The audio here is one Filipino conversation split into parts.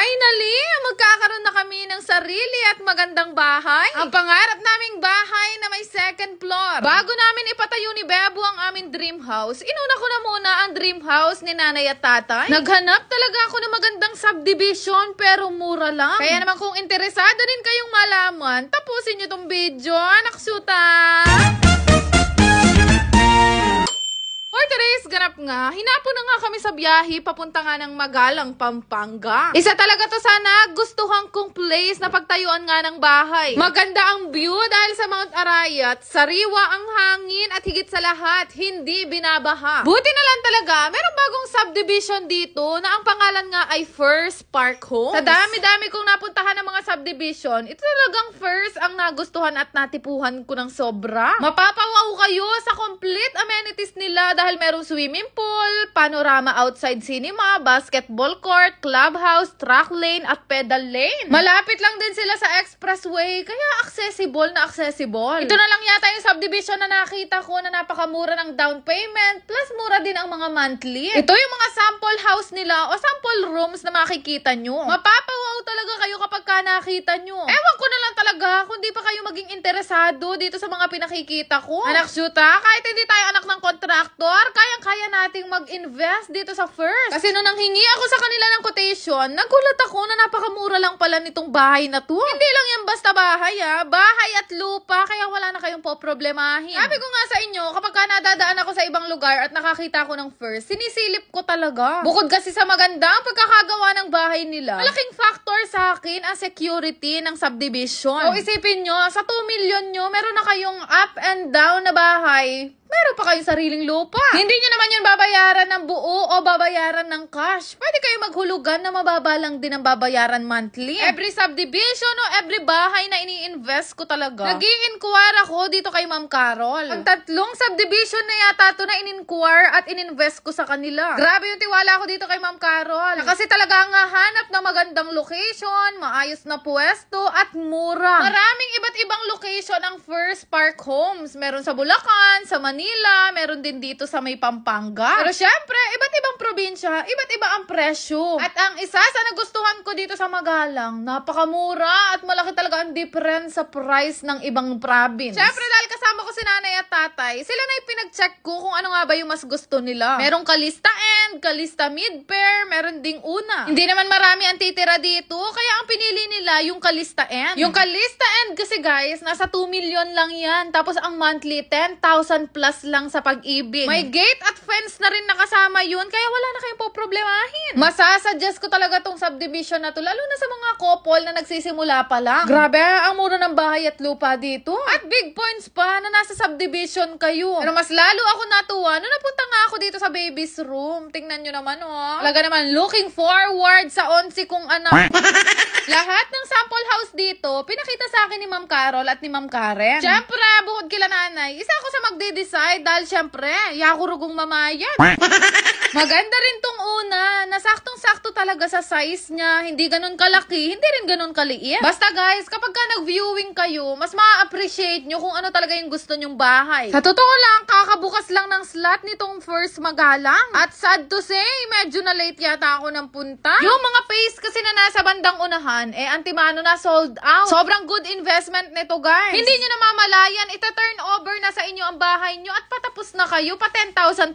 Finally, magkakaroon na kami ng sarili at magandang bahay. Ang pangarap naming bahay na may second floor. Bago namin ipatayo ni Bebo ang aming dream house, inuna ko na muna ang dream house ni nanay at tatay. Naghanap talaga ako ng magandang subdivision pero mura lang. Kaya naman kung interesado din kayong malaman, tapusin nyo tong video, anak syuta! For today's ganap nga, hinapon na nga kami sa biyahe papunta nga ng Magalang, Pampanga. Isa talaga to sana gustuhan kong place na pagtayuan nga ng bahay. Maganda ang view dahil sa Mount Arayat, sariwa ang hangin at higit sa lahat, hindi binabaha. Buti na lang talaga, merong bagong subdivision dito na ang pangalan nga ay First Park Homes. Sa dami-dami kong napuntahan ng mga subdivision, ito talagang first ang nagustuhan at natipuhan ko ng sobra. Mapapawaw kayo sa complete amenities nila dahil merong swimming pool, panorama outside cinema, basketball court, clubhouse, track lane, at pedal lane. Malapit lang din sila sa expressway, kaya accessible na accessible. Ito na lang yata yung subdivision na nakita ko na napakamura ng down payment, plus mura din ang mga monthly. Ito yung mga sample house nila o sample rooms na makikita nyo. Mapapawaw talaga kayo kapag ka nakita nyo. Ewan ko na lang talaga kung di pa kayo maging interesado dito sa mga pinakikita ko. Anak syuta, kahit hindi tayo anak ng kontraktor, kayang-kaya nating mag-invest dito sa First. Kasi nung nanghingi ako sa kanila ng quotation, nagulat ako na napakamura lang pala nitong bahay na to. Hindi lang yan basta bahay bahay at lupa, kaya wala na kayong poproblemahin. Sabi ko nga sa inyo, kapag ka nadadaan ako sa ibang lugar at nakakita ako ng First, sinisilip ko talaga. Bukod kasi sa maganda ang pagkakagawa ng bahay nila, malaking factor sa akin ang security ng subdivision. So isipin nyo, sa 2 million nyo, meron na kayong up and down na bahay. Meron pa kayong sariling lupa. Hindi nyo naman yun babayaran ng buo o babayaran ng cash. Pwede kayo maghulugan na mababa lang din ang babayaran monthly. Every subdivision o every bahay na ini-invest ko talaga, nag-i-inquire ako dito kay Ma'am Carol. Ang 3 subdivision na yata to na in-inquire at in-invest ko sa kanila. Grabe yung tiwala ko dito kay Ma'am Carol. Kasi talaga nga hanap na magandang location, maayos na pwesto at mura. Maraming iba't ibang location ang First Park Homes. Meron sa Bulacan, sa Manila, meron din dito sa may Pampanga. Pero syempre, iba't ibang probinsya, iba't iba ang presyo. At ang isa sa nagustuhan ko dito sa Magalang, napakamura at malaki talaga ang difference sa price ng ibang province. Syempre, dahil kasama ko si nanay at tatay, sila na yung pinag-check ko kung ano nga ba yung mas gusto nila. Merong kalista end, kalista mid-pair, meron ding una. Hindi naman marami ang titira dito, kaya ang pinili nila yung kalista end. Yung kalista end kasi guys, nasa 2 million lang yan. Tapos ang monthly, 10,000 plus lang sa Pag-ibig. May gate at fence na rin nakasama yun, kaya wala na kayong poproblemahin. Masasuggest ko talaga tong subdivision na to, lalo na sa mga couple na nagsisimula pa lang. Grabe, ang mura ng bahay at lupa dito. At big points pa na nasa subdivision kayo. Pero mas lalo ako natuwa nung napunta nga ako dito sa baby's room. Tingnan nyo naman, Talaga naman, looking forward sa 11 kong anak. Lahat ng sample house dito, pinakita sa akin ni Ma'am Carol at ni Ma'am Karen. Siyempre, bukod kila nanay, isa ako sa magde-decide dahil siyempre, yakurugong mamayad. Maganda rin tong una, na saktong-sakto talaga sa size niya, hindi ganun kalaki, hindi rin ganun kaliit. Basta guys, kapag ka nag-viewing kayo, mas ma-appreciate nyo kung ano talaga yung gusto nyong bahay. Sa totoo lang, kakabukas lang ng slot nitong First Magalang. At sad to say, medyo na late yata ako ng punta. Yung mga face kasi na nasa bandang unahan, antimano na sold out. Sobrang good investment nito guys. Hindi nyo namamalayan, ita-turn over na sa inyo ang bahay nyo at patapos na kayo, pa 10,000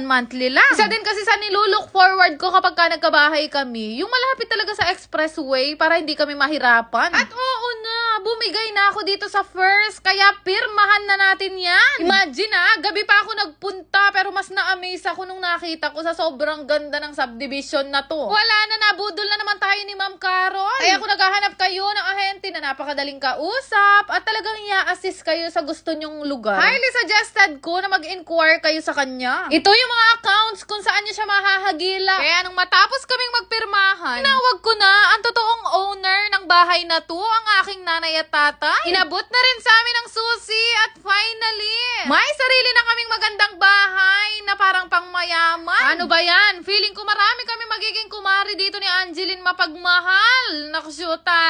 monthly lang. Isa din kasi sa nilulook forward ko kapag ka nagkabahay kami, yung malapit talaga sa expressway para hindi kami mahirapan. At oo na, bumigay na ako dito sa First, kaya pirmahan na natin yan. Imagine gabi pa ako nagpunta pero mas na-amaze ako nung nakita ko sa sobrang ganda ng subdivision na to. Wala na, nabudol na naman tayo ni Ma'am Carol. Kaya kung naghahanap kayo ng ahente na napakadaling kausap at talagang i-assist kayo sa gusto nyong lugar, highly suggested ko na mag-inquire kayo sa kanya. Ito yung mga accounts kung saan nyo siya mahahagila. Kaya nung matapos kaming magpirmahan, tinawag ko na ang totoong owner ng bahay na to, ang aking nanay at tatay. Inabot na rin sa amin ang susi at finally, may sarili na kaming magandang bahay na parang pangmayaman. Ano ba yan? Feeling ko marami kami magiging kumari dito ni Angeline mapagmahal. Nakusyuta!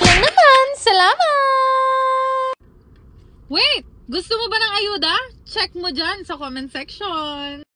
Yan naman! Salamat! Wait! Gusto mo ba ng ayuda? Check mo dyan sa comment section.